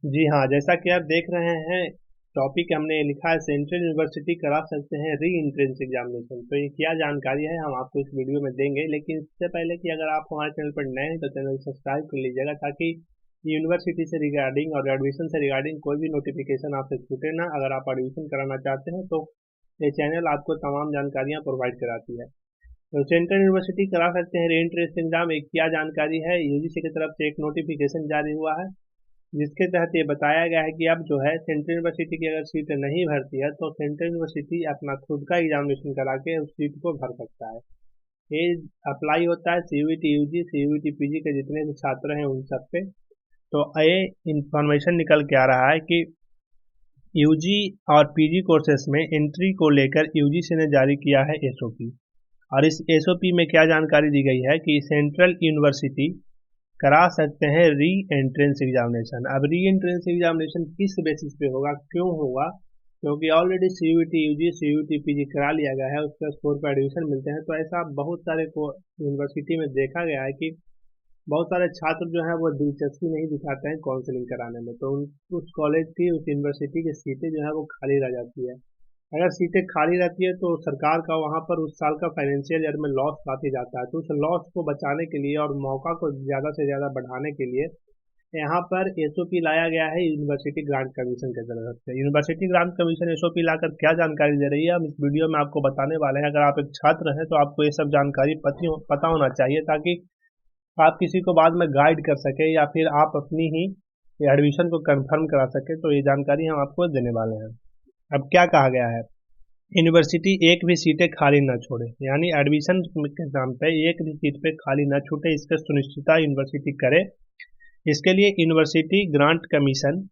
जी हाँ, जैसा कि आप देख रहे हैं, टॉपिक हमने लिखा है सेंट्रल यूनिवर्सिटी करा सकते हैं री एंट्रेंस एग्जामिनेशन। तो ये क्या जानकारी है हम आपको इस वीडियो में देंगे, लेकिन इससे पहले कि अगर आप हमारे चैनल पर नए हैं तो चैनल सब्सक्राइब कर लीजिएगा, ताकि यूनिवर्सिटी से रिगार्डिंग और एडमिशन से रिगार्डिंग कोई भी नोटिफिकेशन आपसे छूटे ना। अगर आप एडमिशन कराना चाहते हैं तो ये चैनल आपको तमाम जानकारियाँ प्रोवाइड कराती है। तो सेंट्रल यूनिवर्सिटी करा सकते हैं री एंट्रेंस एग्जाम। एक क्या जानकारी है, यूजीसी की तरफ से एक नोटिफिकेशन जारी हुआ है, जिसके तहत ये बताया गया है कि अब जो है सेंट्रल यूनिवर्सिटी की अगर सीट नहीं भरती है तो सेंट्रल यूनिवर्सिटी अपना खुद का एग्जामिनेशन करा के उस सीट को भर सकता है। ये अप्लाई होता है सीयूईटी यूजी सीयूईटी पीजी के जितने भी छात्र हैं उन सब पे। तो ये इंफॉर्मेशन निकल के आ रहा है कि यूजी और पीजी कोर्सेस में एंट्री को लेकर यूजीसी ने जारी किया है एसओपी। और इस एसओपी में क्या जानकारी दी गई है कि सेंट्रल यूनिवर्सिटी करा सकते हैं री एंट्रेंस एग्जामिनेशन। अब री एंट्रेंस एग्जामिनेशन किस बेसिस पे होगा, क्यों होगा? क्योंकि already CUET UG CUET PG करा लिया गया है, उसका स्कोर पर एडमिशन मिलते हैं। तो ऐसा बहुत सारे यूनिवर्सिटी में देखा गया है कि बहुत सारे छात्र जो है वो दिलचस्पी नहीं दिखाते हैं काउंसलिंग कराने में, तो उस कॉलेज की उस यूनिवर्सिटी की सीटें जो है वो खाली रह जाती है। अगर सीटें खाली रहती है तो सरकार का वहाँ पर उस साल का फाइनेंशियल ईयर में लॉस काफी जाता है। तो उस लॉस को बचाने के लिए और मौका को ज्यादा से ज्यादा बढ़ाने के लिए यहाँ पर एसओपी लाया गया है यूनिवर्सिटी ग्रांट कमीशन की तरफ से। यूनिवर्सिटी ग्रांट कमीशन एसओपी लाकर क्या जानकारी दे रही है, हम इस वीडियो में आपको बताने वाले हैं। अगर आप एक छात्र हैं तो आपको ये सब जानकारी पता होना चाहिए, ताकि आप किसी को बाद में गाइड कर सके या फिर आप अपनी ही एडमिशन को कंफर्म करा सके। तो ये जानकारी हम आपको देने वाले हैं। अब क्या कहा गया है, यूनिवर्सिटी एक भी सीटें खाली न छोड़े, यानी एडमिशन के नाम पे एक भी सीट पे खाली न छूटे, इसका सुनिश्चितता यूनिवर्सिटी करे। इसके लिए यूनिवर्सिटी ग्रांट कमीशन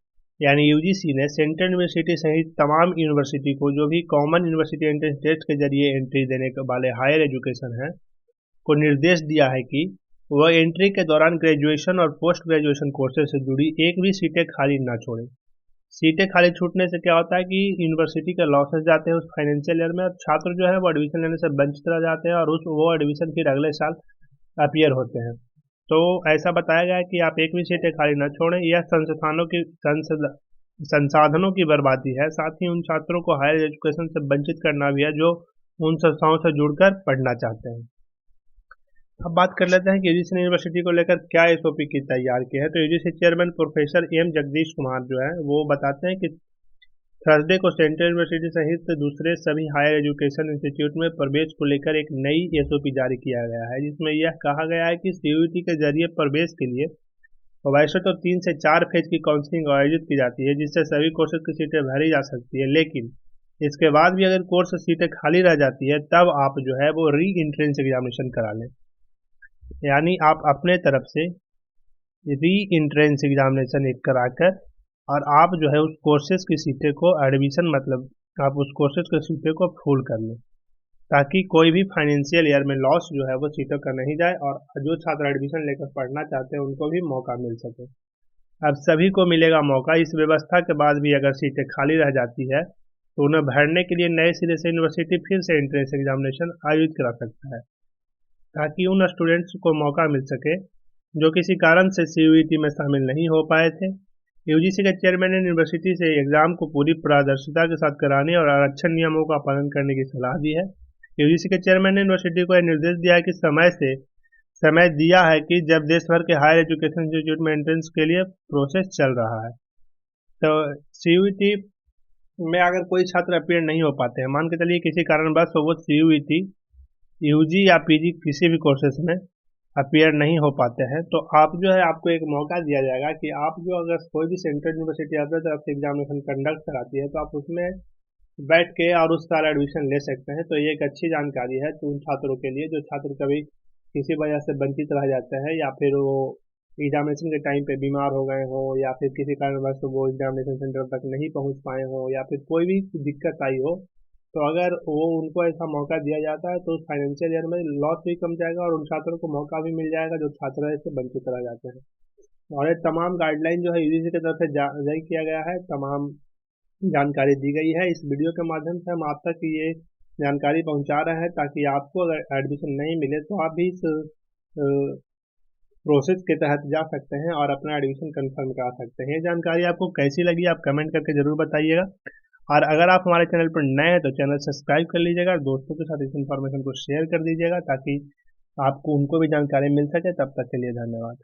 यानी यूजीसी ने सेंट्रल यूनिवर्सिटी सहित तमाम यूनिवर्सिटी को जो भी कॉमन यूनिवर्सिटी एंट्रेंस टेस्ट के जरिए एंट्री देने के वाले हायर एजुकेशन हैं को निर्देश दिया है कि वह एंट्री के दौरान ग्रेजुएशन और पोस्ट ग्रेजुएशन कोर्सेज से जुड़ी एक भी सीटें खाली न छोड़ें। सीटें खाली छूटने से क्या होता है कि यूनिवर्सिटी के लॉसेस जाते हैं उस फाइनेंशियल ईयर में, और छात्र जो है वो एडमिशन लेने से वंचित रह जाते हैं और उस वो एडमिशन फिर अगले साल अपीयर होते हैं। तो ऐसा बताया गया है कि आप एक भी सीटें खाली न छोड़ें। यह संसाधनों की बर्बादी है, साथ ही उन छात्रों को हायर एजुकेशन से वंचित करना भी है जो उन संस्थाओं से जुड़कर पढ़ना चाहते हैं। अब बात कर लेते हैं कि यूजीसी ने यूनिवर्सिटी को लेकर क्या एसओपी की तैयार की है। तो UGC chairman professor M Jagadesh Kumar जो है वो बताते हैं कि थर्सडे को सेंट्रल यूनिवर्सिटी सहित दूसरे सभी हायर एजुकेशन इंस्टीट्यूट में प्रवेश को लेकर एक नई एसओपी जारी किया गया है, जिसमें यह कहा गया है कि सीयूईटी के जरिए प्रवेश के लिए वैसे तो 3 से 4 फेज की काउंसलिंग आयोजित की जाती है, जिससे सभी कोर्सेज की सीटें भरी जा सकती है। लेकिन इसके बाद भी अगर कोर्स सीटें खाली रह जाती है तब आप जो है वो री एंट्रेंस एग्जामिनेशन करा लें, यानी आप अपने तरफ से री एंट्रेंस एग्जामिनेशन एक कराकर और आप जो है उस कोर्सेज की सीटें को एडमिशन मतलब आप उस कोर्सेज की सीटें को फुल कर लें, ताकि कोई भी फाइनेंशियल ईयर में लॉस जो है वो सीटों का नहीं जाए और जो छात्र एडमिशन लेकर पढ़ना चाहते हैं उनको भी मौका मिल सके। अब सभी को मिलेगा मौका। इस व्यवस्था के बाद भी अगर सीटें खाली रह जाती है तो उन्हें भरने के लिए नए सिरे से यूनिवर्सिटी फिर से एंट्रेंस एग्जामिनेशन आयोजित करा सकता है, ताकि उन स्टूडेंट्स को मौका मिल सके जो किसी कारण से सीयूईटी में शामिल नहीं हो पाए थे। यूजीसी के चेयरमैन ने यूनिवर्सिटी से एग्जाम को पूरी पारदर्शिता के साथ कराने और आरक्षण नियमों का पालन करने की सलाह दी है। यूजीसी के चेयरमैन ने यूनिवर्सिटी को यह निर्देश दिया है कि समय दिया है कि जब देश भर के हायर एजुकेशन इंस्टीट्यूट में एंट्रेंस के लिए प्रोसेस चल रहा है, तो सीयूईटी में अगर कोई छात्र अपीयर नहीं हो पाते हैं, मान के चलिए किसी कारणवश वो सीयूईटी यूजी या पीजी किसी भी कोर्सेज में अपीयर नहीं हो पाते हैं, तो आप जो है आपको एक मौका दिया जाएगा कि आप जो अगर कोई भी सेंट्रल यूनिवर्सिटी अपने तरफ से एग्जामिनेशन कंडक्ट कराती है तो आप उसमें बैठ के और उस साल एडमिशन ले सकते हैं। तो ये एक अच्छी जानकारी है तो उन छात्रों के लिए जो छात्र कभी किसी वजह से वंचित रह जाते हैं, या फिर वो एग्जामिनेशन के टाइम पे बीमार हो गए हों, या फिर किसी कारणवश वो एग्जामिनेशन सेंटर तक नहीं पहुंच पाए हों, या फिर कोई भी दिक्कत आई हो, तो अगर वो उनको ऐसा मौका दिया जाता है तो उस फाइनेंशियल ईयर में लॉस भी कम जाएगा और उन छात्रों को मौका भी मिल जाएगा जो छात्र इससे वंचित रह जाते हैं। और ये तमाम गाइडलाइन जो है यूजीसी की तरफ से जारी किया गया है, तमाम जानकारी दी गई है। इस वीडियो के माध्यम से हम आप तक ये जानकारी पहुंचा रहे हैं, ताकि आपको अगर एडमिशन नहीं मिले तो आप भी इस प्रोसेस के तहत जा सकते हैं और अपना एडमिशन कंफर्म करा सकते हैं। ये जानकारी आपको कैसी लगी आप कमेंट करके ज़रूर बताइएगा। और अगर आप हमारे चैनल पर नए हैं तो चैनल सब्सक्राइब कर लीजिएगा और दोस्तों के साथ इस इन्फॉर्मेशन को शेयर कर दीजिएगा ताकि आपको उनको भी जानकारी मिल सके। तब तक के लिए धन्यवाद।